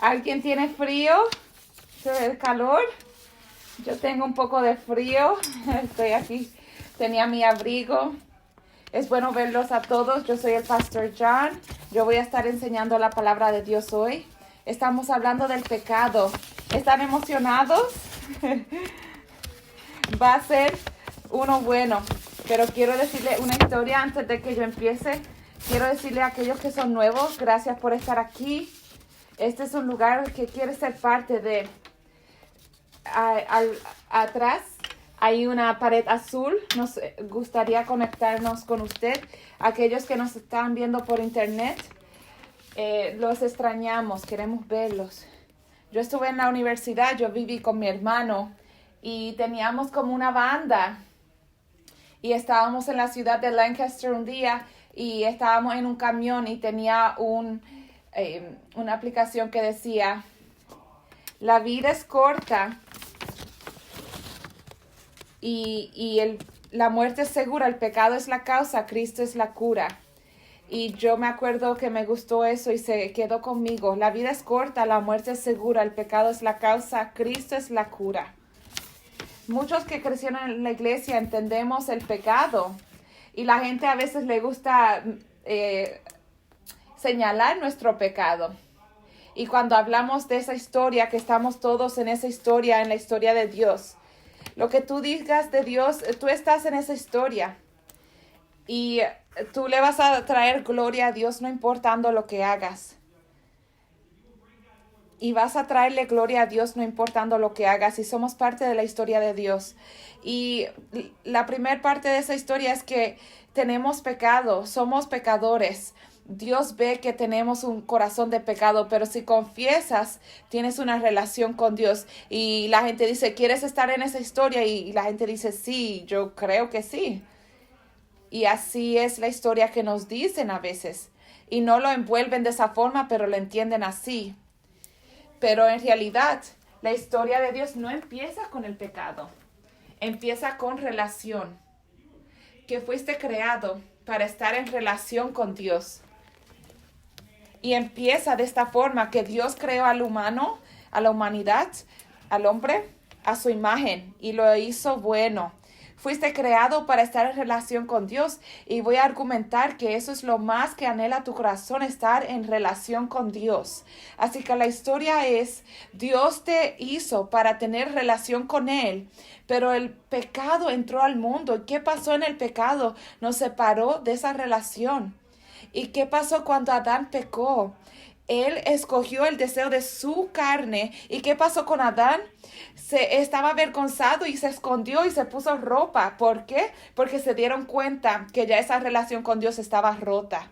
¿Alguien tiene frío? ¿El calor? Yo tengo un poco de frío. Estoy aquí. Tenía mi abrigo. Es bueno verlos a todos. Yo soy el Pastor John. Yo voy a estar enseñando la palabra de Dios hoy. Estamos hablando del pecado. ¿Están emocionados? Va a ser uno bueno. Pero quiero decirle una historia antes de que yo empiece. Quiero decirle a aquellos que son nuevos, gracias por estar aquí. Este es un lugar que quiere ser parte de. Atrás hay una pared azul. Nos gustaría conectarnos con usted. Aquellos que nos están viendo por internet, los extrañamos, queremos verlos. Yo estuve en la universidad, yo viví con mi hermano y teníamos como una banda. Y estábamos en la ciudad de Lancaster un día y estábamos en un camión y tenía una aplicación que decía: la vida es corta y la muerte es segura, el pecado es la causa, Cristo es la cura. Y yo me acuerdo que me gustó eso y se quedó conmigo. La vida es corta, la muerte es segura, el pecado es la causa, Cristo es la cura. Muchos que crecieron en la iglesia entendemos el pecado y la gente a veces le gusta señalar nuestro pecado. Y cuando hablamos de esa historia, que estamos todos en esa historia, en la historia de Dios, lo que tú digas de Dios, tú estás en esa historia y tú le vas a traer gloria a Dios no importando lo que hagas. Y vas a traerle gloria a Dios no importando lo que hagas. Y somos parte de la historia de Dios. Y la primera parte de esa historia es que tenemos pecado, somos pecadores. Dios ve que tenemos un corazón de pecado, pero si confiesas, tienes una relación con Dios. Y la gente dice, ¿quieres estar en esa historia? Y la gente dice, sí, yo creo que sí. Y así es la historia que nos dicen a veces. Y no lo envuelven de esa forma, pero lo entienden así. Pero en realidad, la historia de Dios no empieza con el pecado. Empieza con relación. Que fuiste creado para estar en relación con Dios. Y empieza de esta forma, que Dios creó al humano, a la humanidad, al hombre, a su imagen. Y lo hizo bueno. Fuiste creado para estar en relación con Dios y voy a argumentar que eso es lo más que anhela tu corazón, estar en relación con Dios. Así que la historia es, Dios te hizo para tener relación con Él, pero el pecado entró al mundo. ¿Y qué pasó en el pecado? Nos separó de esa relación. ¿Y qué pasó cuando Adán pecó? Él escogió el deseo de su carne. ¿Y qué pasó con Adán? Estaba avergonzado y se escondió y se puso ropa. ¿Por qué? Porque se dieron cuenta que ya esa relación con Dios estaba rota.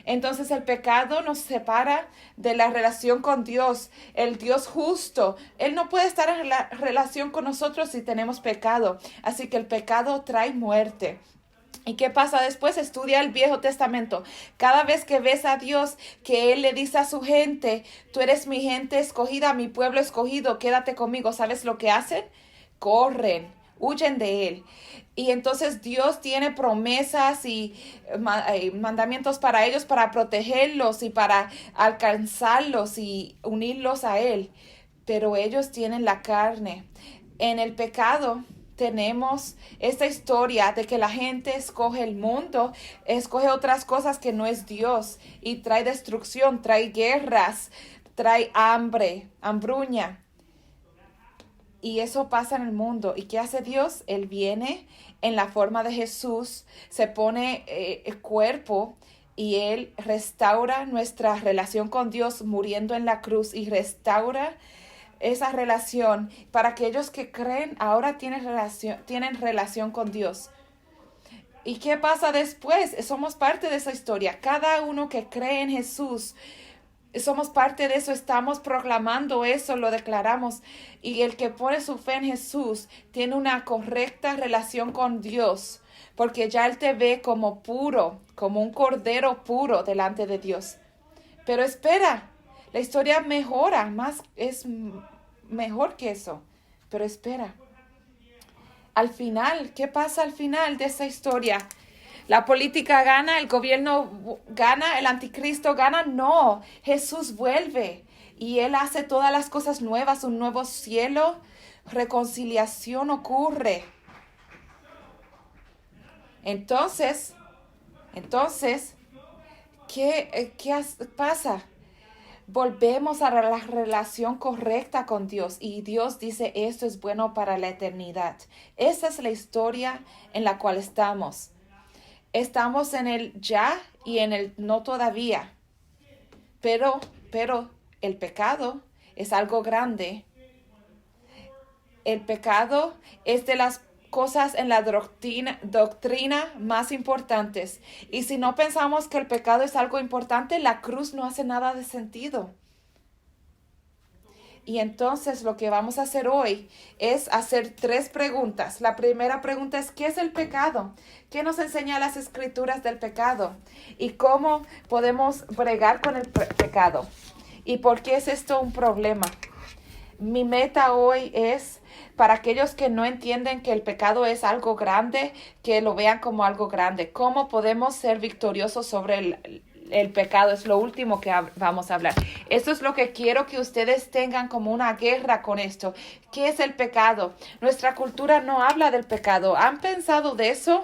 Entonces el pecado nos separa de la relación con Dios, el Dios justo. Él no puede estar en la relación con nosotros si tenemos pecado. Así que el pecado trae muerte. ¿Y qué pasa después? Estudia el Viejo Testamento. Cada vez que ves a Dios, que Él le dice a su gente, tú eres mi gente escogida, mi pueblo escogido, quédate conmigo. ¿Sabes lo que hacen? Corren, huyen de Él. Y entonces Dios tiene promesas y mandamientos para ellos, para protegerlos y para alcanzarlos y unirlos a Él. Pero ellos tienen la carne. En el pecado tenemos esta historia de que la gente escoge el mundo, escoge otras cosas que no es Dios y trae destrucción, trae guerras, trae hambre, hambruña. Y eso pasa en el mundo. ¿Y qué hace Dios? Él viene en la forma de Jesús, se pone el cuerpo y Él restaura nuestra relación con Dios muriendo en la cruz y restaura esa relación para aquellos que creen ahora tienen relación con Dios. ¿Y qué pasa después? Somos parte de esa historia. Cada uno que cree en Jesús, somos parte de eso, estamos proclamando eso, lo declaramos. Y el que pone su fe en Jesús tiene una correcta relación con Dios, porque ya Él te ve como puro, como un cordero puro delante de Dios. Pero espera, la historia mejora, es mejor que eso. Pero espera. Al final, ¿qué pasa al final de esa historia? ¿La política gana? ¿El gobierno gana? ¿El anticristo gana? No, Jesús vuelve y Él hace todas las cosas nuevas, un nuevo cielo, reconciliación ocurre. Entonces, ¿qué pasa? Volvemos a la relación correcta con Dios y Dios dice esto es bueno para la eternidad. Esa es la historia en la cual estamos. Estamos en el ya y en el no todavía. Pero el pecado es algo grande. El pecado es de las cosas en la doctrina más importantes. Y si no pensamos que el pecado es algo importante, la cruz no hace nada de sentido. Y entonces lo que vamos a hacer hoy es hacer 3 preguntas. La primera pregunta es, ¿qué es el pecado? ¿Qué nos enseña las escrituras del pecado? ¿Y cómo podemos bregar con el pecado? ¿Y por qué es esto un problema? Mi meta hoy es para aquellos que no entienden que el pecado es algo grande, que lo vean como algo grande. ¿Cómo podemos ser victoriosos sobre el pecado? Es lo último que vamos a hablar. Esto es lo que quiero que ustedes tengan como una guerra con esto. ¿Qué es el pecado? Nuestra cultura no habla del pecado. ¿Han pensado de eso?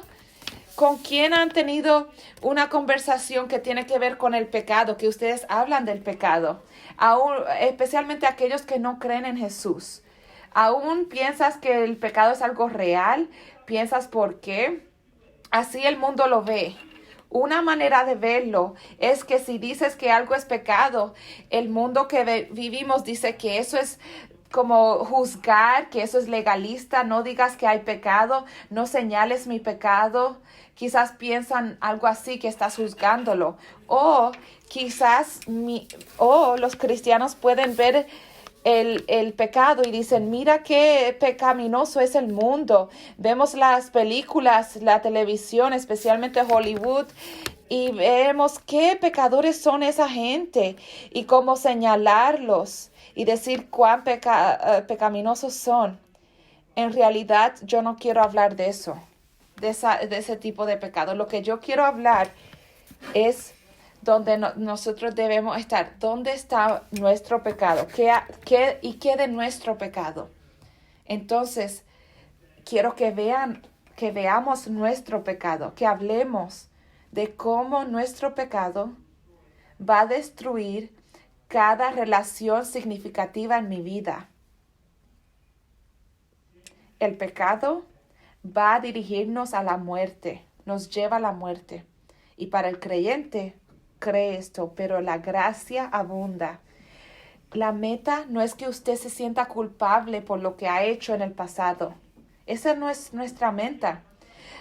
¿Con quién han tenido una conversación que tiene que ver con el pecado? Que ustedes hablan del pecado. Especialmente aquellos que no creen en Jesús. ¿Aún piensas que el pecado es algo real? ¿Piensas por qué? Así el mundo lo ve. Una manera de verlo es que si dices que algo es pecado, el mundo que vivimos dice que eso es como juzgar, que eso es legalista. No digas que hay pecado, no señales mi pecado. Quizás piensan algo así, que estás juzgándolo. O quizás los cristianos pueden ver el pecado y dicen, mira qué pecaminoso es el mundo. Vemos las películas, la televisión, especialmente Hollywood, y vemos qué pecadores son esa gente y cómo señalarlos y decir cuán pecaminosos son. En realidad, yo no quiero hablar de eso, de ese tipo de pecado. Lo que yo quiero hablar es donde nosotros debemos estar. ¿Dónde está nuestro pecado? ¿Qué de nuestro pecado? Entonces, quiero que veamos nuestro pecado, que hablemos de cómo nuestro pecado va a destruir cada relación significativa en mi vida. El pecado va a dirigirnos a la muerte, nos lleva a la muerte. Y para el creyente, cree esto, pero la gracia abunda. La meta no es que usted se sienta culpable por lo que ha hecho en el pasado. Esa no es nuestra meta.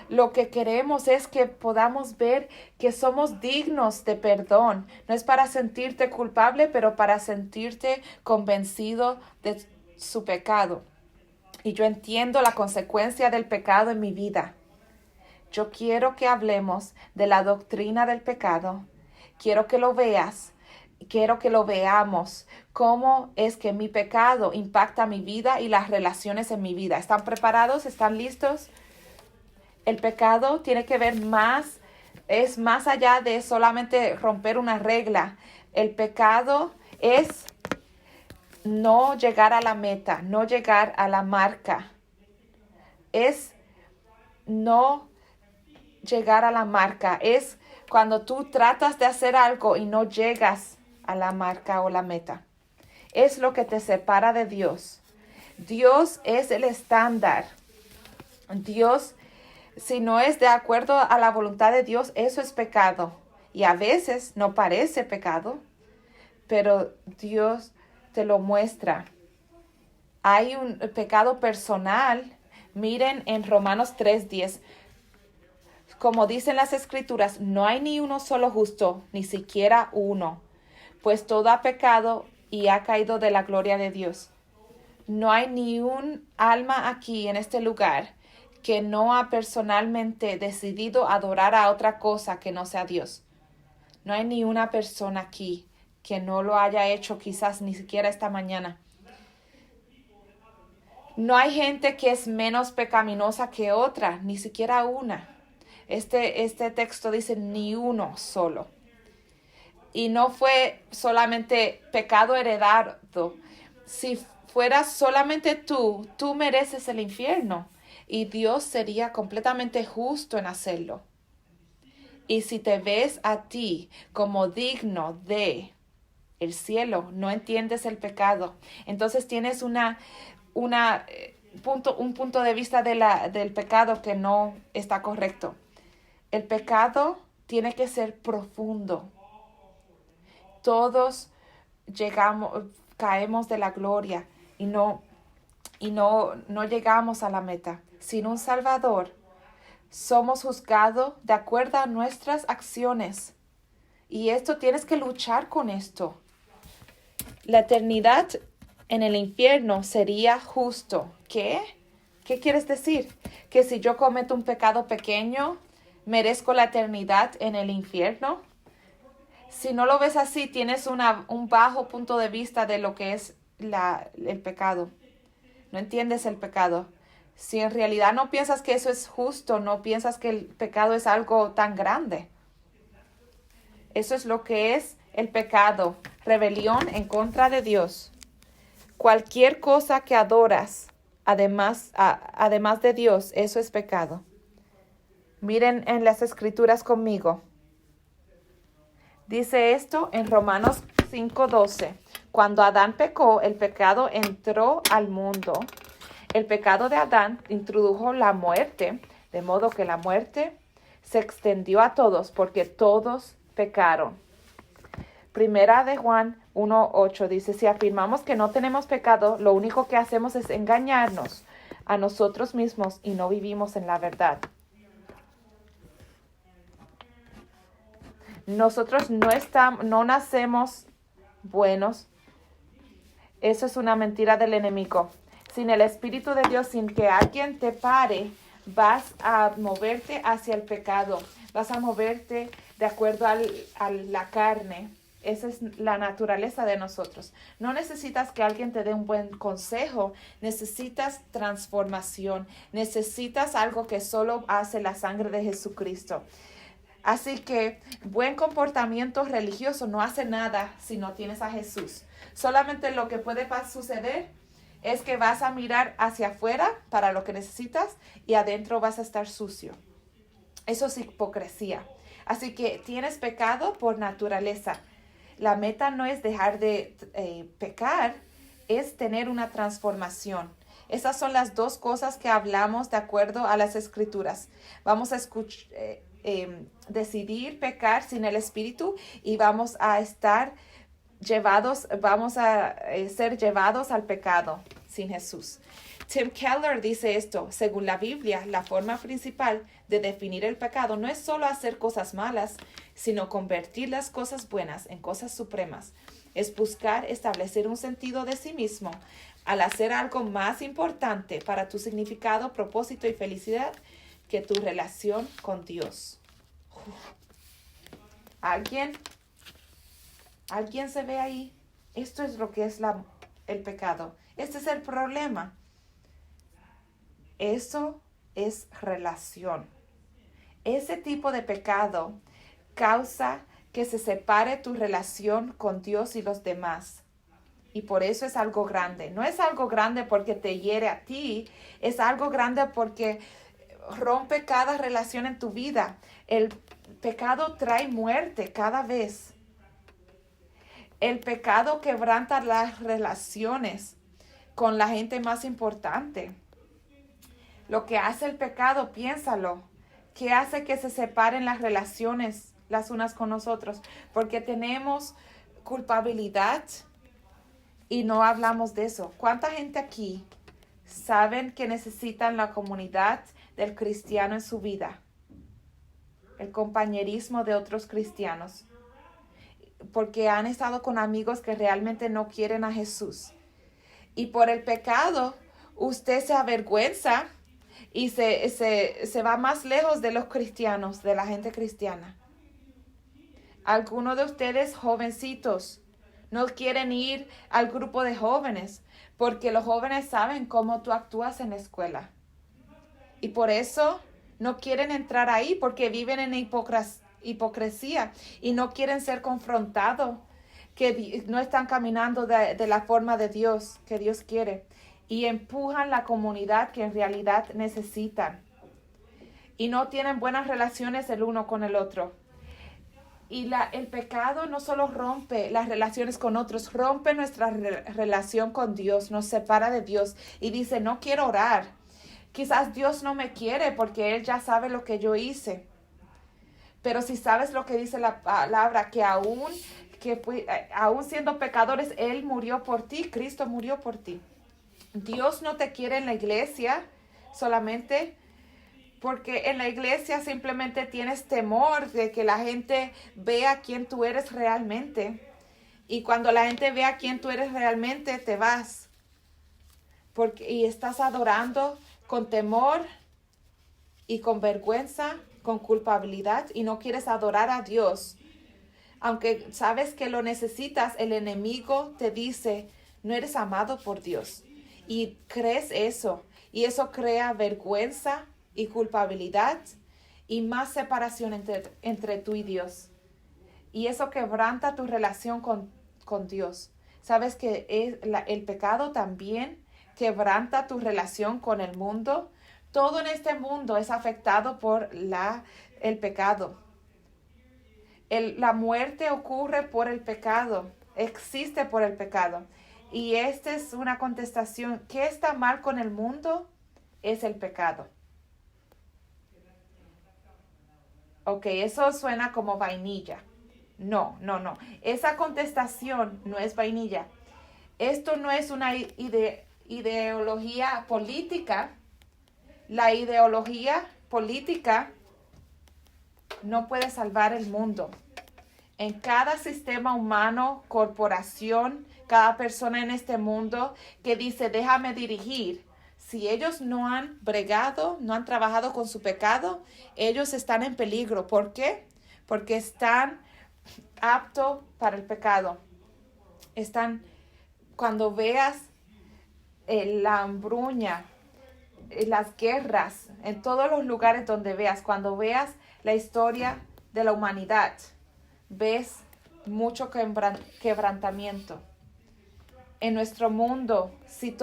Lo que queremos es que podamos ver que somos dignos de perdón. No es para sentirte culpable, pero para sentirte convencido de su pecado. Y yo entiendo la consecuencia del pecado en mi vida. Yo quiero que hablemos de la doctrina del pecado. Quiero que lo veas. Quiero que lo veamos. Cómo es que mi pecado impacta mi vida y las relaciones en mi vida. ¿Están preparados? ¿Están listos? El pecado tiene que ver más, es más allá de solamente romper una regla. El pecado es no llegar a la meta, no llegar a la marca. Es no llegar a la marca. Es cuando tú tratas de hacer algo y no llegas a la marca o la meta. Es lo que te separa de Dios. Dios es el estándar. Dios, si no es de acuerdo a la voluntad de Dios, eso es pecado. Y a veces no parece pecado, pero Dios te lo muestra. Hay un pecado personal. Miren en Romanos 3:10. Como dicen las escrituras, no hay ni uno solo justo, ni siquiera uno, pues todo ha pecado y ha caído de la gloria de Dios. No hay ni un alma aquí en este lugar que no ha personalmente decidido adorar a otra cosa que no sea Dios. No hay ni una persona aquí que no lo haya hecho, quizás ni siquiera esta mañana. No hay gente que es menos pecaminosa que otra, ni siquiera una. Este texto dice ni uno solo. Y no fue solamente pecado heredado. Si fueras solamente tú mereces el infierno. Y Dios sería completamente justo en hacerlo. Y si te ves a ti como digno de el cielo, no entiendes el pecado, entonces tienes un punto de vista del pecado que no está correcto. El pecado tiene que ser profundo. Todos caemos de la gloria y no llegamos a la meta. Sin un Salvador, somos juzgados de acuerdo a nuestras acciones. Y esto tienes que luchar con esto. La eternidad en el infierno sería justo. ¿Qué? ¿Qué quieres decir? ¿Que si yo cometo un pecado pequeño, merezco la eternidad en el infierno? Si no lo ves así, tienes un bajo punto de vista de lo que es el pecado. No entiendes el pecado. Si en realidad no piensas que eso es justo, no piensas que el pecado es algo tan grande. Eso es lo que es el pecado, rebelión en contra de Dios. Cualquier cosa que adoras, además de Dios, eso es pecado. Miren en las Escrituras conmigo. Dice esto en Romanos 5:12. Cuando Adán pecó, el pecado entró al mundo. El pecado de Adán introdujo la muerte, de modo que la muerte se extendió a todos, porque todos pecaron. Primera de Juan 1:8 dice, si afirmamos que no tenemos pecado, lo único que hacemos es engañarnos a nosotros mismos y no vivimos en la verdad. Nosotros no nacemos buenos. Eso es una mentira del enemigo. Sin el Espíritu de Dios, sin que alguien te pare, vas a moverte hacia el pecado. Vas a moverte de acuerdo a la carne. Esa es la naturaleza de nosotros. No necesitas que alguien te dé un buen consejo. Necesitas transformación. Necesitas algo que solo hace la sangre de Jesucristo. Así que buen comportamiento religioso no hace nada si no tienes a Jesús. Solamente lo que puede suceder es que vas a mirar hacia afuera para lo que necesitas y adentro vas a estar sucio. Eso es hipocresía. Así que tienes pecado por naturaleza. La meta no es dejar de pecar, es tener una transformación. Esas son las dos cosas que hablamos de acuerdo a las Escrituras. Vamos a decidir pecar sin el Espíritu y vamos a ser llevados al pecado sin Jesús. Tim Keller dice esto: según la Biblia, la forma principal de definir el pecado no es solo hacer cosas malas, sino convertir las cosas buenas en cosas supremas. Es buscar establecer un sentido de sí mismo al hacer algo más importante para tu significado, propósito y felicidad que tu relación con Dios. ¿Alguien se ve ahí? Esto es lo que es el pecado. Este es el problema. Eso es relación. Ese tipo de pecado causa que se separe tu relación con Dios y los demás. Y por eso es algo grande. No es algo grande porque te hiere a ti. Es algo grande porque rompe cada relación en tu vida. El pecado trae muerte cada vez. El pecado quebranta las relaciones con la gente más importante. Lo que hace el pecado, piénsalo, ¿qué hace que se separen las relaciones las unas con nosotros? Porque tenemos culpabilidad y no hablamos de eso. ¿Cuánta gente aquí saben que necesitan la comunidad del cristiano en su vida? El compañerismo de otros cristianos. Porque han estado con amigos que realmente no quieren a Jesús. Y por el pecado, usted se avergüenza y se va más lejos de los cristianos, de la gente cristiana. Algunos de ustedes, jovencitos, no quieren ir al grupo de jóvenes porque los jóvenes saben cómo tú actúas en la escuela. Y por eso no quieren entrar ahí porque viven en hipocresía y no quieren ser confrontados, que no están caminando de la forma de Dios, que Dios quiere, y empujan la comunidad que en realidad necesitan. Y no tienen buenas relaciones el uno con el otro. Y el pecado no solo rompe las relaciones con otros, rompe nuestra relación con Dios, nos separa de Dios y dice, no quiero orar. Quizás Dios no me quiere porque Él ya sabe lo que yo hice. Pero si sabes lo que dice la palabra, que aún siendo pecadores, Él murió por ti, Cristo murió por ti. Dios no te quiere en la iglesia solamente porque en la iglesia simplemente tienes temor de que la gente vea quién tú eres realmente. Y cuando la gente vea quién tú eres realmente, te vas. Y estás adorando con temor y con vergüenza, con culpabilidad, y no quieres adorar a Dios. Aunque sabes que lo necesitas, el enemigo te dice, no eres amado por Dios. Y crees eso. Y eso crea vergüenza y culpabilidad y más separación entre tú y Dios. Y eso quebranta tu relación con Dios. Sabes que el pecado también quebranta tu relación con el mundo. Todo en este mundo es afectado por el pecado. La muerte ocurre por el pecado, existe por el pecado. Y esta es una contestación. ¿Qué está mal con el mundo? Es el pecado. Ok, eso suena como vainilla. No. Esa contestación no es vainilla. Esto no es una ideología política. La ideología política no puede salvar el mundo. En cada sistema humano, corporación, cada persona en este mundo que dice, déjame dirigir. Si ellos no han bregado, no han trabajado con su pecado, ellos están en peligro. ¿Por qué? Porque están aptos para el pecado. Cuando veas la hambruña, las guerras, en todos los lugares donde veas, cuando veas la historia de la humanidad, ves mucho quebrantamiento. En nuestro mundo, si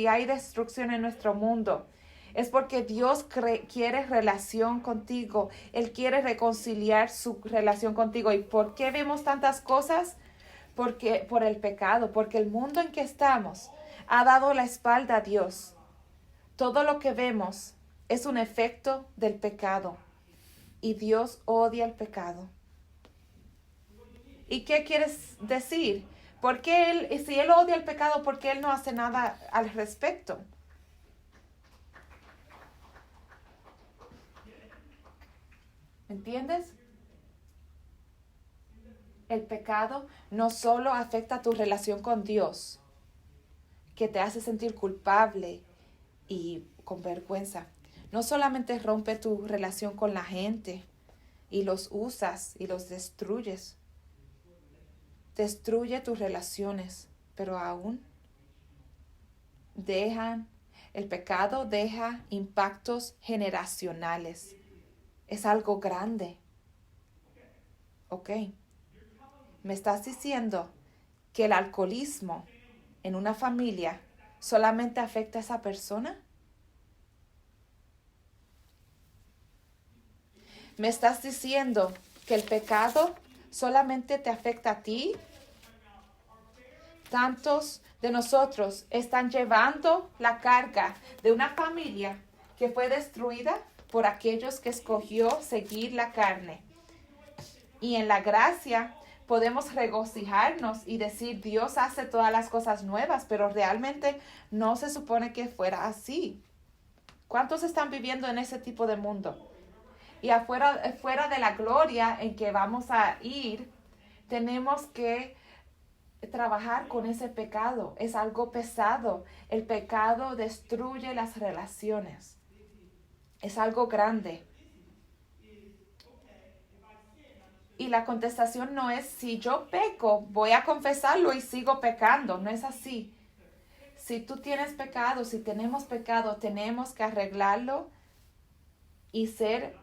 hay destrucción en nuestro mundo, es porque Dios quiere relación contigo. Él quiere reconciliar su relación contigo. ¿Y por qué vemos tantas cosas? Por el pecado, porque el mundo en que estamos ha dado la espalda a Dios. Todo lo que vemos es un efecto del pecado. Y Dios odia el pecado. ¿Y qué quieres decir? Si Él odia el pecado, ¿por qué Él no hace nada al respecto? ¿Entiendes? El pecado no solo afecta tu relación con Dios, que te hace sentir culpable y con vergüenza. No solamente rompe tu relación con la gente y los usas y los destruyes. Destruye tus relaciones, pero aún el pecado deja impactos generacionales. Es algo grande. Ok. ¿Me estás diciendo que el alcoholismo en una familia solamente afecta a esa persona? ¿Me estás diciendo que el pecado solamente te afecta a ti? Tantos de nosotros están llevando la carga de una familia que fue destruida por aquellos que escogió seguir la carne. Y en la gracia podemos regocijarnos y decir, Dios hace todas las cosas nuevas, pero realmente no se supone que fuera así. ¿Cuántos están viviendo en ese tipo de mundo? Y fuera de la gloria en que vamos a ir, tenemos que trabajar con ese pecado. Es algo pesado. El pecado destruye las relaciones. Es algo grande. Y la contestación no es, si yo peco, voy a confesarlo y sigo pecando. No es así. Si tú tienes pecado, si tenemos pecado, tenemos que arreglarlo y ser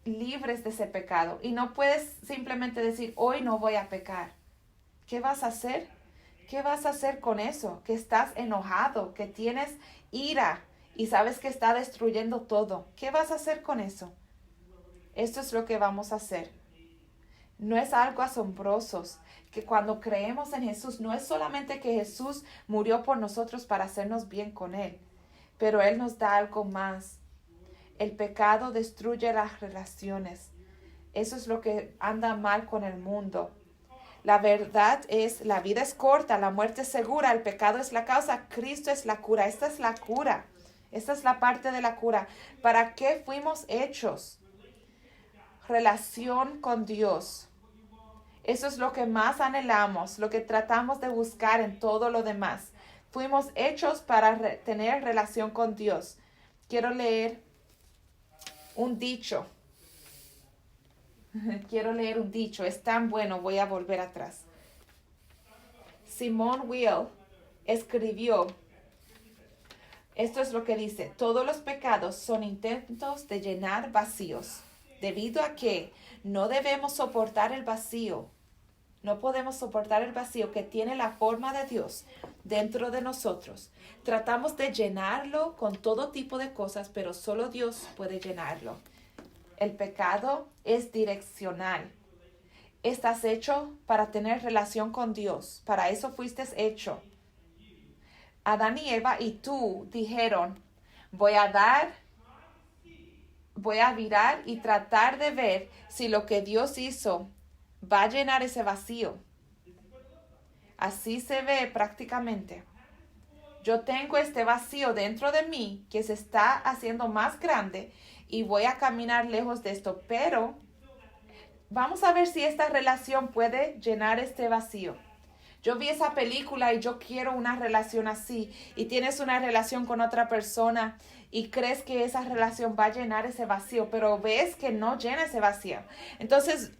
libres de ese pecado. Y no puedes simplemente decir, hoy no voy a pecar. ¿Qué vas a hacer? ¿Qué vas a hacer con eso? Que estás enojado, que tienes ira y sabes que está destruyendo todo. ¿Qué vas a hacer con eso? Esto es lo que vamos a hacer. No es algo asombroso, que cuando creemos en Jesús, no es solamente que Jesús murió por nosotros para hacernos bien con Él, pero Él nos da algo más. El pecado destruye las relaciones. Eso es lo que anda mal con el mundo. La verdad es, la vida es corta, la muerte es segura, el pecado es la causa, Cristo es la cura. Esta es la cura. Esta es la parte de la cura. ¿Para qué fuimos hechos? Relación con Dios. Eso es lo que más anhelamos, lo que tratamos de buscar en todo lo demás. Fuimos hechos para tener relación con Dios. Quiero leer un dicho. Quiero leer un dicho. Es tan bueno, voy a volver atrás. Simone Weil escribió, esto es lo que dice: todos los pecados son intentos de llenar vacíos, debido a que no debemos soportar el vacío. No podemos soportar el vacío que tiene la forma de Dios dentro de nosotros. Tratamos de llenarlo con todo tipo de cosas, pero solo Dios puede llenarlo. El pecado es direccional. Estás hecho para tener relación con Dios. Para eso fuiste hecho. Adán y Eva y tú dijeron, voy a mirar y tratar de ver si lo que Dios hizo va a llenar ese vacío. Así se ve prácticamente. Yo tengo este vacío dentro de mí que se está haciendo más grande y voy a caminar lejos de esto, pero vamos a ver si esta relación puede llenar este vacío. Yo vi esa película y yo quiero una relación así, y tienes una relación con otra persona y crees que esa relación va a llenar ese vacío, pero ves que no llena ese vacío. Entonces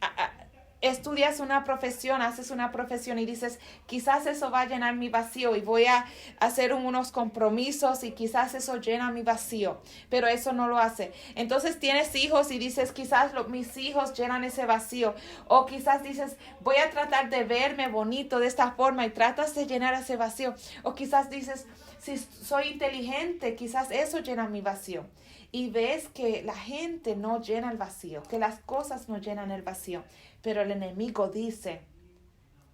estudias una profesión, haces una profesión y dices, quizás eso va a llenar mi vacío y voy a hacer unos compromisos y quizás eso llena mi vacío, pero eso no lo hace. Entonces tienes hijos y dices, quizás mis hijos llenan ese vacío, o quizás dices, voy a tratar de verme bonito de esta forma y tratas de llenar ese vacío, o quizás dices, si soy inteligente, quizás eso llena mi vacío. Y ves que la gente no llena el vacío, que las cosas no llenan el vacío. Pero el enemigo dice,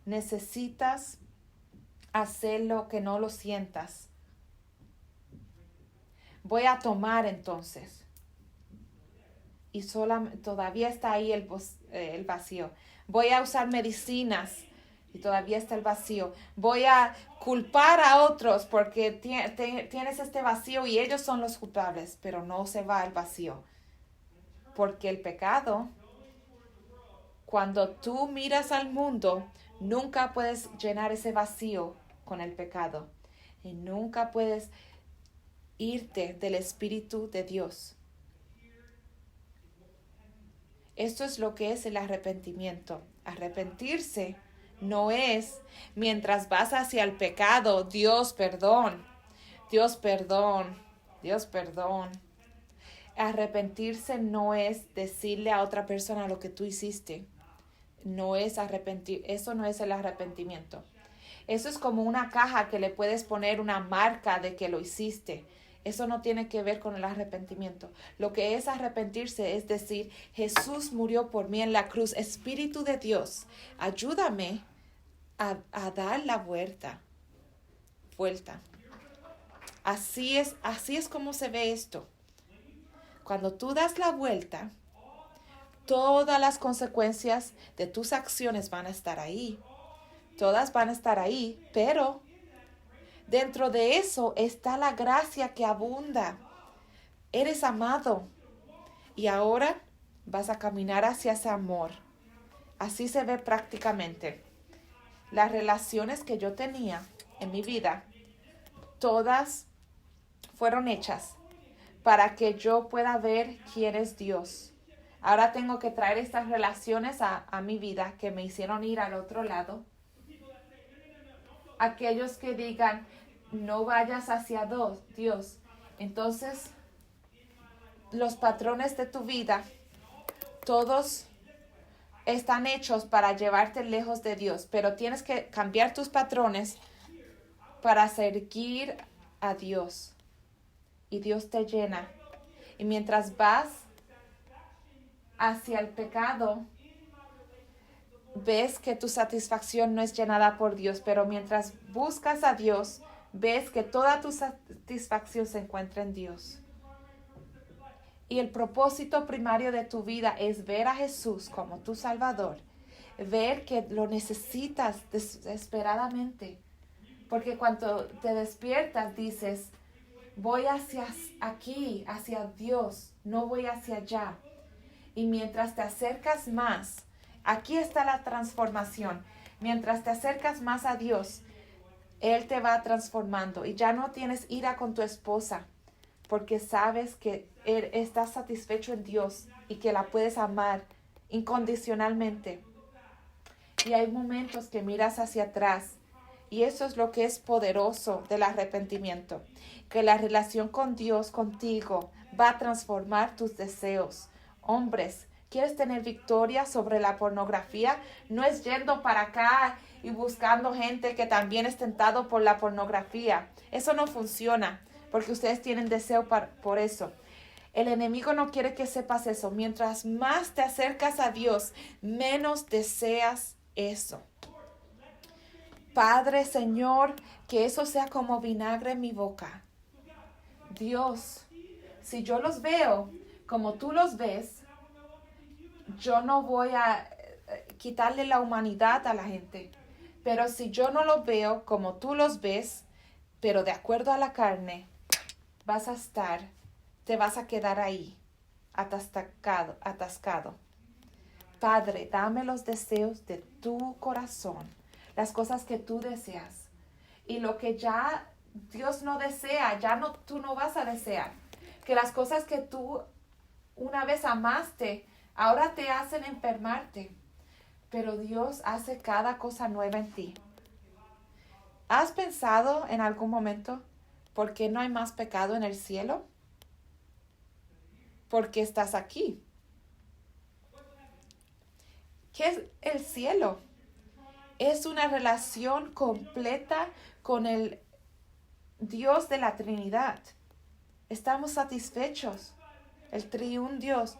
necesitas hacerlo que no lo sientas. Voy a tomar entonces. Y todavía está ahí el vacío. Voy a usar medicinas y todavía está el vacío. Voy a culpar a otros porque tienes este vacío y ellos son los culpables, pero no se va el vacío. Porque el pecado, cuando tú miras al mundo, nunca puedes llenar ese vacío con el pecado. Y nunca puedes irte del Espíritu de Dios. Esto es lo que es el arrepentimiento. Arrepentirse no es mientras vas hacia el pecado, Dios perdón, Dios perdón, Dios perdón. Arrepentirse no es decirle a otra persona lo que tú hiciste. No es arrepentir, eso no es el arrepentimiento. Eso es como una caja que le puedes poner una marca de que lo hiciste. Eso no tiene que ver con el arrepentimiento. Lo que es arrepentirse es decir, Jesús murió por mí en la cruz. Espíritu de Dios, ayúdame a dar la vuelta. Así es como se ve esto. Cuando tú das la vuelta, todas las consecuencias de tus acciones van a estar ahí. Todas van a estar ahí, pero dentro de eso está la gracia que abunda. Eres amado y ahora vas a caminar hacia ese amor. Así se ve prácticamente. Las relaciones que yo tenía en mi vida, todas fueron hechas para que yo pueda ver quién es Dios. Ahora tengo que traer estas relaciones a mi vida que me hicieron ir al otro lado. Aquellos que digan, no vayas hacia Dios. Entonces, los patrones de tu vida Todos están hechos para llevarte lejos de Dios, pero tienes que cambiar tus patrones para seguir a Dios. Y Dios te llena. Y mientras vas hacia el pecado, ves que tu satisfacción no es llenada por Dios, pero mientras buscas a Dios, ves que toda tu satisfacción se encuentra en Dios. Y el propósito primario de tu vida es ver a Jesús como tu Salvador, ver que lo necesitas desesperadamente, porque cuando te despiertas dices, voy hacia aquí, hacia Dios, no voy hacia allá. Y mientras te acercas más, aquí está la transformación. Mientras te acercas más a Dios, Él te va transformando y ya no tienes ira con tu esposa porque sabes que Él está satisfecho en Dios y que la puedes amar incondicionalmente. Y hay momentos que miras hacia atrás y eso es lo que es poderoso del arrepentimiento, que la relación con Dios, contigo, va a transformar tus deseos. Hombres, ¿quieres tener victoria sobre la pornografía? No es yendo para acá y buscando gente que también es tentado por la pornografía. Eso no funciona porque ustedes tienen deseo por eso. El enemigo no quiere que sepas eso. Mientras más te acercas a Dios, menos deseas eso. Padre, Señor, que eso sea como vinagre en mi boca. Dios, si yo los veo como tú los ves, yo no voy a quitarle la humanidad a la gente. Pero si yo no los veo como tú los ves, pero de acuerdo a la carne, te vas a quedar ahí, atascado. Padre, dame los deseos de tu corazón, las cosas que tú deseas. Y lo que ya Dios no desea, tú no vas a desear. Que las cosas que tú una vez amaste, ahora te hacen enfermarte. Pero Dios hace cada cosa nueva en ti. ¿Has pensado en algún momento por qué no hay más pecado en el cielo? Porque estás aquí. ¿Qué es el cielo? Es una relación completa con el Dios de la Trinidad. Estamos satisfechos. El triun Dios.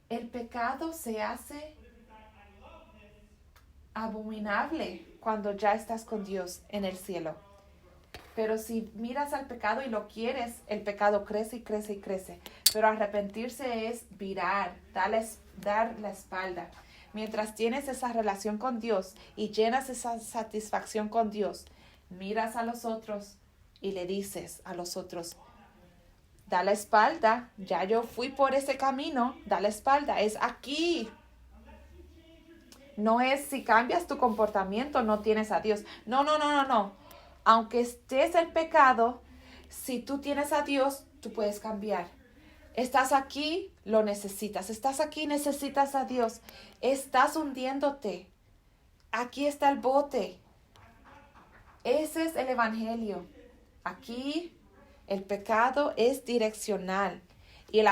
El pecado se hace abominable cuando ya estás con Dios en el cielo. Pero si miras al pecado y lo quieres, el pecado crece y crece y crece. Pero arrepentirse es virar, dar la espalda. Mientras tienes esa relación con Dios y llenas esa satisfacción con Dios, miras a los otros y le dices a los otros, da la espalda, ya yo fui por ese camino, da la espalda, es aquí. No es si cambias tu comportamiento, no tienes a Dios. No. Aunque estés en pecado, si tú tienes a Dios, tú puedes cambiar. Estás aquí, lo necesitas. Estás aquí, necesitas a Dios. Estás hundiéndote. Aquí está el bote. Ese es el evangelio. Aquí el pecado es direccional y el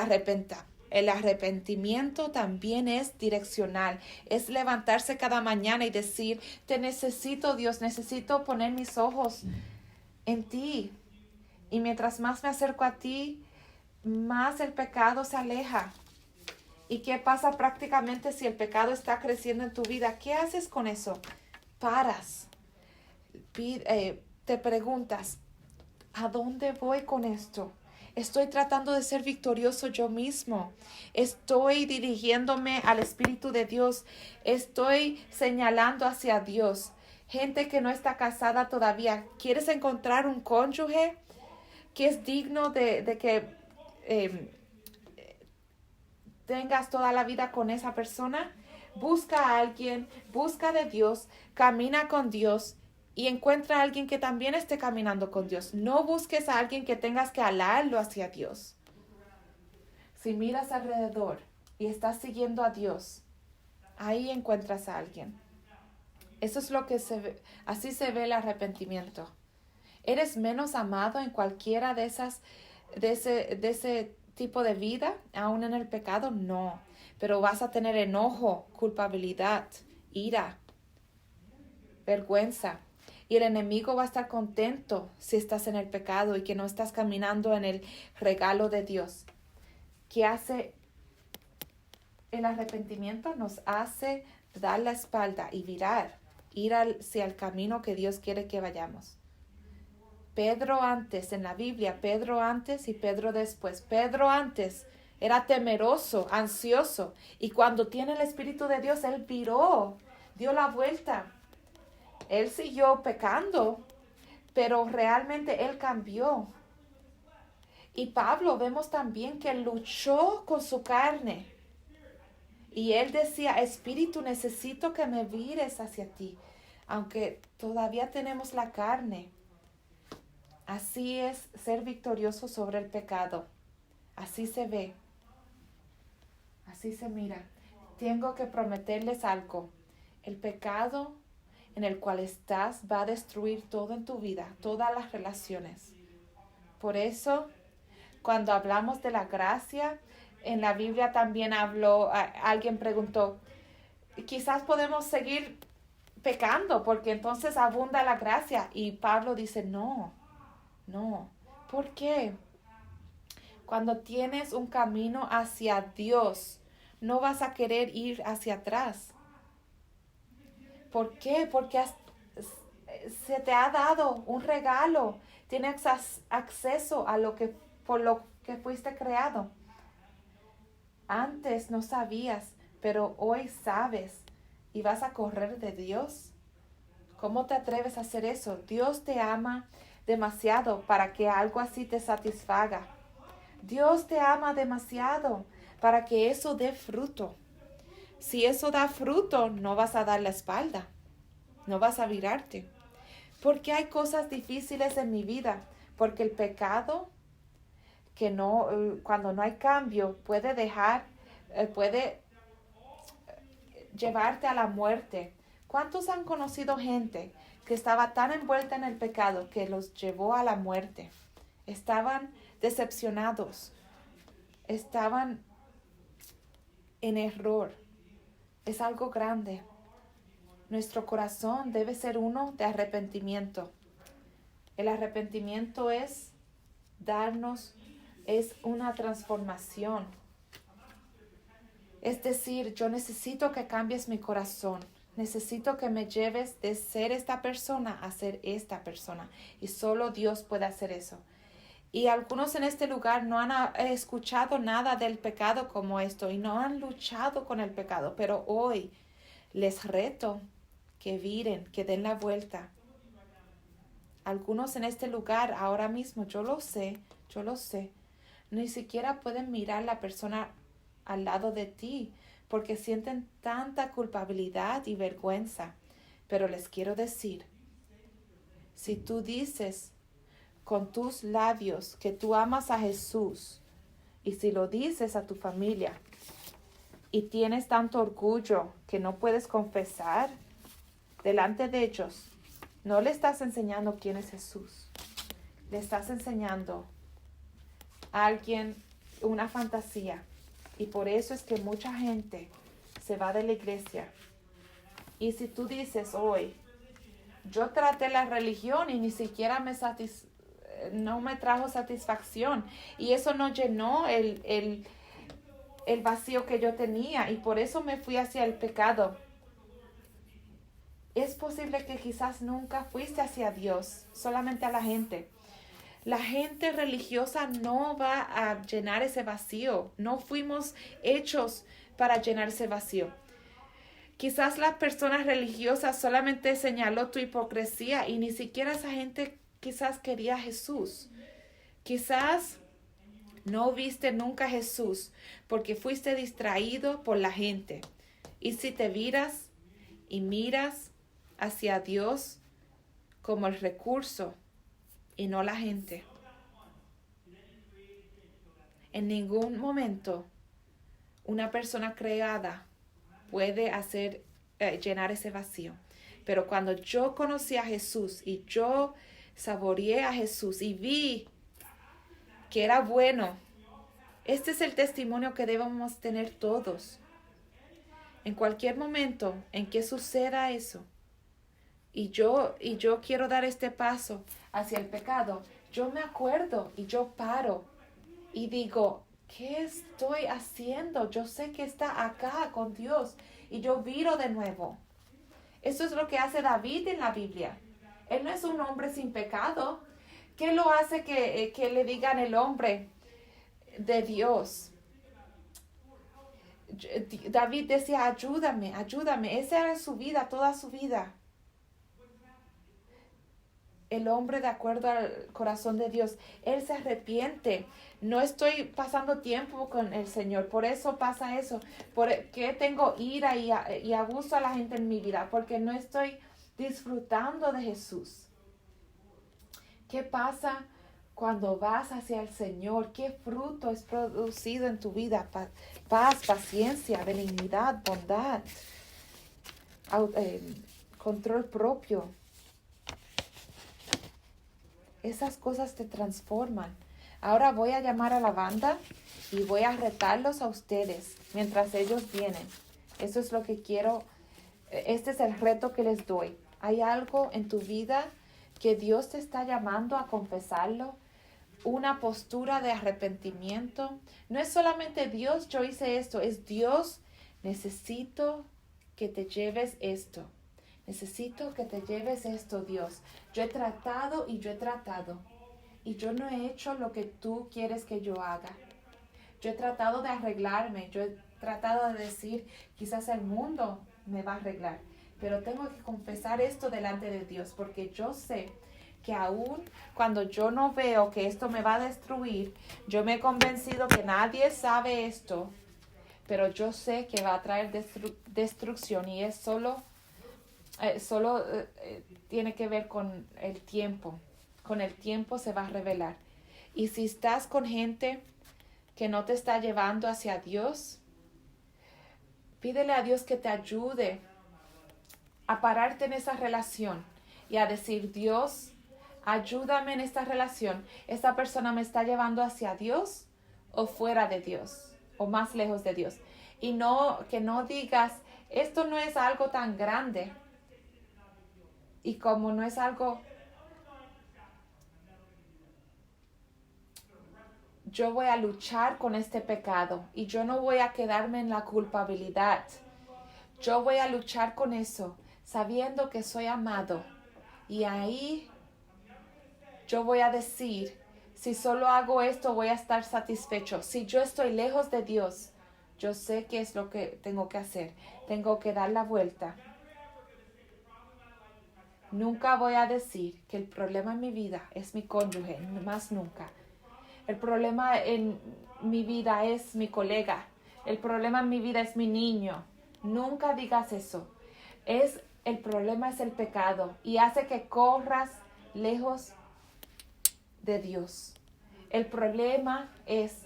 arrepentimiento también es direccional. Es levantarse cada mañana y decir, te necesito, Dios, necesito poner mis ojos en ti. Y mientras más me acerco a ti, más el pecado se aleja. ¿Y qué pasa prácticamente si el pecado está creciendo en tu vida? ¿Qué haces con eso? Paras. Te preguntas, ¿a dónde voy con esto? Estoy tratando de ser victorioso yo mismo. Estoy dirigiéndome al Espíritu de Dios. Estoy señalando hacia Dios. Gente que no está casada todavía. ¿Quieres encontrar un cónyuge que es digno de que tengas toda la vida con esa persona? Busca a alguien, busca de Dios, camina con Dios. Y encuentra a alguien que también esté caminando con Dios. No busques a alguien que tengas que alarlo hacia Dios. Si miras alrededor y estás siguiendo a Dios, ahí encuentras a alguien. Eso es lo que así se ve el arrepentimiento. Eres menos amado en cualquiera de ese tipo de vida aún en el pecado? No, pero vas a tener enojo, culpabilidad, ira, vergüenza. Y el enemigo va a estar contento si estás en el pecado y que no estás caminando en el regalo de Dios. ¿Qué hace el arrepentimiento? Nos hace dar la espalda y virar, ir hacia el camino que Dios quiere que vayamos. Pedro antes, en la Biblia, Pedro antes y Pedro después. Pedro antes era temeroso, ansioso, y cuando tiene el Espíritu de Dios, él viró, dio la vuelta. Él siguió pecando, pero realmente él cambió. Y Pablo vemos también que luchó con su carne. Y él decía, Espíritu, necesito que me vires hacia ti, aunque todavía tenemos la carne. Así es ser victorioso sobre el pecado. Así se ve. Así se mira. Tengo que prometerles algo. El pecado en el cual estás va a destruir todo en tu vida, todas las relaciones. Por eso, cuando hablamos de la gracia, en la Biblia también alguien preguntó, quizás podemos seguir pecando porque entonces abunda la gracia. Y Pablo dice, no. ¿Por qué? Cuando tienes un camino hacia Dios, no vas a querer ir hacia atrás. ¿Por qué? Porque se te ha dado un regalo. Tienes acceso a por lo que fuiste creado. Antes no sabías, pero hoy sabes y vas a correr de Dios. ¿Cómo te atreves a hacer eso? Dios te ama demasiado para que algo así te satisfaga. Dios te ama demasiado para que eso dé fruto. Si eso da fruto, no vas a dar la espalda, no vas a virarte. Porque hay cosas difíciles en mi vida, porque el pecado, cuando no hay cambio, puede llevarte a la muerte. ¿Cuántos han conocido gente que estaba tan envuelta en el pecado que los llevó a la muerte? Estaban decepcionados, estaban en error. Es algo grande. Nuestro corazón debe ser uno de arrepentimiento. El arrepentimiento es una transformación. Es decir, yo necesito que cambies mi corazón. Necesito que me lleves de ser esta persona a ser esta persona. Y solo Dios puede hacer eso. Y algunos en este lugar no han escuchado nada del pecado como esto y no han luchado con el pecado. Pero hoy les reto que viren, que den la vuelta. Algunos en este lugar ahora mismo, yo lo sé, ni siquiera pueden mirar a la persona al lado de ti porque sienten tanta culpabilidad y vergüenza. Pero les quiero decir, si tú dices con tus labios que tú amas a Jesús y si lo dices a tu familia y tienes tanto orgullo que no puedes confesar delante de ellos, no le estás enseñando quién es Jesús. Le estás enseñando a alguien una fantasía. Y por eso es que mucha gente se va de la iglesia. Y si tú dices hoy, yo traté la religión y ni siquiera no me trajo satisfacción. Y eso no llenó el vacío que yo tenía. Y por eso me fui hacia el pecado. Es posible que quizás nunca fuiste hacia Dios, solamente a la gente. La gente religiosa no va a llenar ese vacío. No fuimos hechos para llenar ese vacío. Quizás las personas religiosas solamente señaló tu hipocresía y ni siquiera esa gente quizás quería a Jesús. Quizás no viste nunca a Jesús porque fuiste distraído por la gente. Y si te viras y miras hacia Dios como el recurso y no la gente, en ningún momento una persona creada puede llenar ese vacío. Pero cuando yo conocí a Jesús y yo saboreé a Jesús y vi que era bueno Este es el testimonio que debemos tener todos. En cualquier momento en que suceda eso, y yo quiero dar este paso hacia el pecado, yo me acuerdo y yo paro y digo, ¿qué estoy haciendo? Yo sé que está acá con Dios y yo viro de nuevo. Eso es lo que hace David en la Biblia. Él no es un hombre sin pecado. ¿Qué lo hace que le digan el hombre de Dios? David decía, ayúdame, ayúdame. Esa era su vida, toda su vida. El hombre de acuerdo al corazón de Dios, él se arrepiente. No estoy pasando tiempo con el Señor, por eso pasa eso. ¿Por qué tengo ira y abuso a la gente en mi vida? Porque no estoy disfrutando de Jesús. ¿Qué pasa cuando vas hacia el Señor? ¿Qué fruto es producido en tu vida? Paz, paciencia, benignidad, bondad, control propio. Esas cosas te transforman. Ahora voy a llamar a la banda y voy a retarlos a ustedes mientras ellos vienen. Eso es lo que quiero. Este es el reto que les doy. ¿Hay algo en tu vida que Dios te está llamando a confesarlo? Una postura de arrepentimiento. No es solamente Dios, yo hice esto. Es Dios, necesito que te lleves esto. Necesito que te lleves esto, Dios. Yo he tratado y yo no he hecho lo que tú quieres que yo haga. Yo he tratado de arreglarme, yo he tratado de decir, quizás el mundo me va a arreglar, pero tengo que confesar esto delante de Dios, porque yo sé que aún cuando yo no veo que esto me va a destruir, yo me he convencido que nadie sabe esto, pero yo sé que va a traer destrucción y es solo tiene que ver con el tiempo. Con el tiempo se va a revelar. Y si estás con gente que no te está llevando hacia Dios, pídele a Dios que te ayude a pararte en esa relación y a decir, Dios, ayúdame en esta relación. ¿Esta persona me está llevando hacia Dios o fuera de Dios o más lejos de Dios? Y que no digas, esto no es algo tan grande. Y como no es algo, yo voy a luchar con este pecado y yo no voy a quedarme en la culpabilidad. Yo voy a luchar con eso, sabiendo que soy amado. Y ahí yo voy a decir, si solo hago esto voy a estar satisfecho. Si yo estoy lejos de Dios, yo sé qué es lo que tengo que hacer. Tengo que dar la vuelta. Nunca voy a decir que el problema en mi vida es mi cónyuge, más nunca. El problema en mi vida es mi colega. El problema en mi vida es mi niño. Nunca digas eso. El problema es el pecado y hace que corras lejos de Dios. El problema es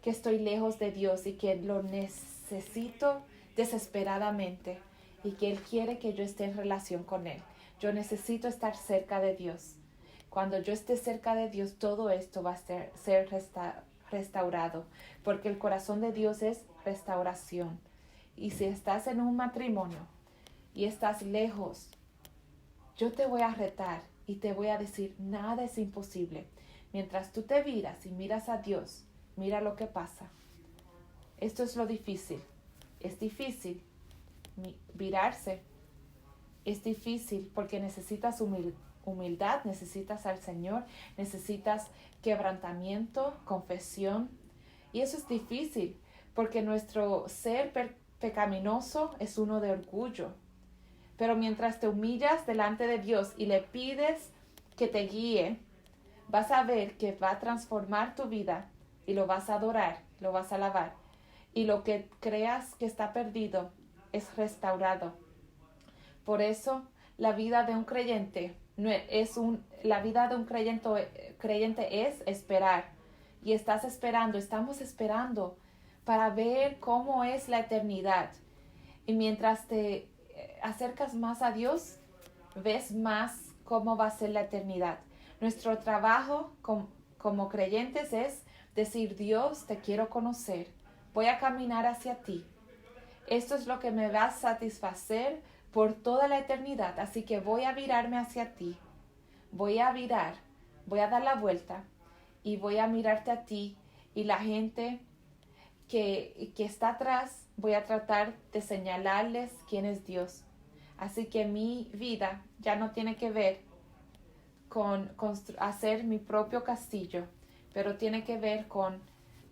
que estoy lejos de Dios y que lo necesito desesperadamente y que Él quiere que yo esté en relación con Él. Yo necesito estar cerca de Dios. Cuando yo esté cerca de Dios, todo esto va a ser restaurado, porque el corazón de Dios es restauración. Y si estás en un matrimonio y estás lejos, yo te voy a retar y te voy a decir, nada es imposible. Mientras tú te miras y miras a Dios, mira lo que pasa. Esto es lo difícil. Es difícil virarse. Es difícil porque necesitas humildad, necesitas al Señor, necesitas quebrantamiento, confesión. Y eso es difícil porque nuestro ser pecaminoso es uno de orgullo. Pero mientras te humillas delante de Dios y le pides que te guíe, vas a ver que va a transformar tu vida y lo vas a adorar, lo vas a alabar. Y lo que creas que está perdido es restaurado. Por eso la vida de un creyente es esperar. Y estamos esperando para ver cómo es la eternidad. Y mientras te acercas más a Dios, ves más cómo va a ser la eternidad. Nuestro trabajo como creyentes es Decir, Dios, te quiero conocer. Voy a caminar hacia ti. Esto es lo que me va a satisfacer por toda la eternidad. Así que voy a virarme hacia ti. Voy a dar la vuelta y voy a mirarte a ti y la gente que está atrás, voy a tratar de señalarles quién es Dios. Así que mi vida ya no tiene que ver con hacer mi propio castillo, pero tiene que ver con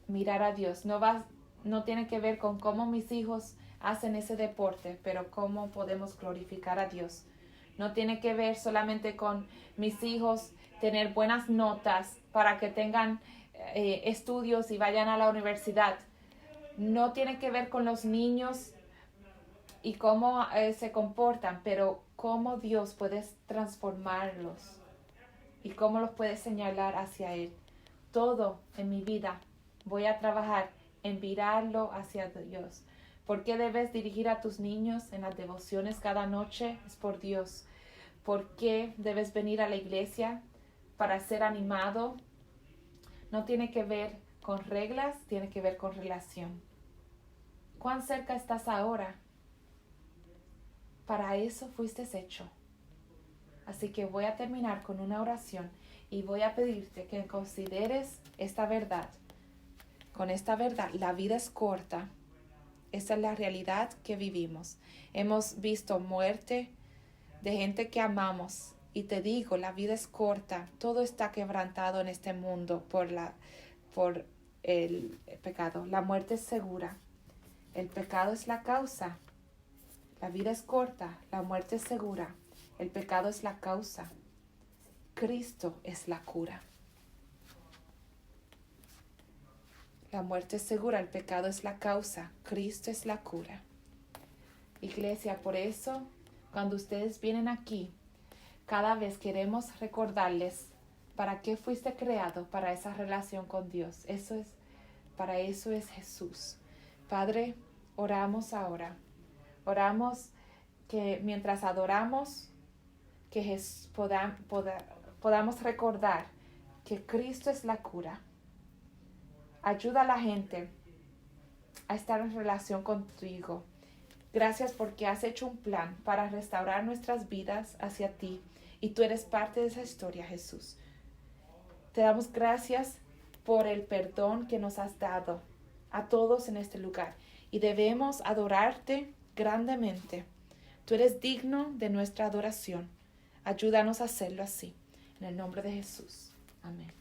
mirar a Dios. No tiene que ver con cómo mis hijos hacen ese deporte, pero cómo podemos glorificar a Dios. No tiene que ver solamente con mis hijos tener buenas notas para que tengan estudios y vayan a la universidad. No tiene que ver con los niños y cómo se comportan, pero cómo Dios puede transformarlos y cómo los puede señalar hacia Él. Todo en mi vida voy a trabajar en virarlo hacia Dios. ¿Por qué debes dirigir a tus niños en las devociones cada noche? Es por Dios. ¿Por qué debes venir a la iglesia para ser animado? No tiene que ver con reglas, tiene que ver con relación. ¿Cuán cerca estás ahora? Para eso fuiste hecho. Así que voy a terminar con una oración y voy a pedirte que consideres esta verdad. Con esta verdad, la vida es corta. Esa es la realidad que vivimos. Hemos visto muerte de gente que amamos. Y te digo, la vida es corta. Todo está quebrantado en este mundo por el pecado. La muerte es segura. El pecado es la causa. La vida es corta. La muerte es segura. El pecado es la causa. Cristo es la cura. La muerte es segura, el pecado es la causa, Cristo es la cura. Iglesia, por eso, cuando ustedes vienen aquí, cada vez queremos recordarles para qué fuiste creado, para esa relación con Dios. Para eso es Jesús. Padre, oramos ahora. Oramos que mientras adoramos, que podamos recordar que Cristo es la cura. Ayuda a la gente a estar en relación contigo. Gracias porque has hecho un plan para restaurar nuestras vidas hacia ti y tú eres parte de esa historia, Jesús. Te damos gracias por el perdón que nos has dado a todos en este lugar y debemos adorarte grandemente. Tú eres digno de nuestra adoración. Ayúdanos a hacerlo así. En el nombre de Jesús. Amén.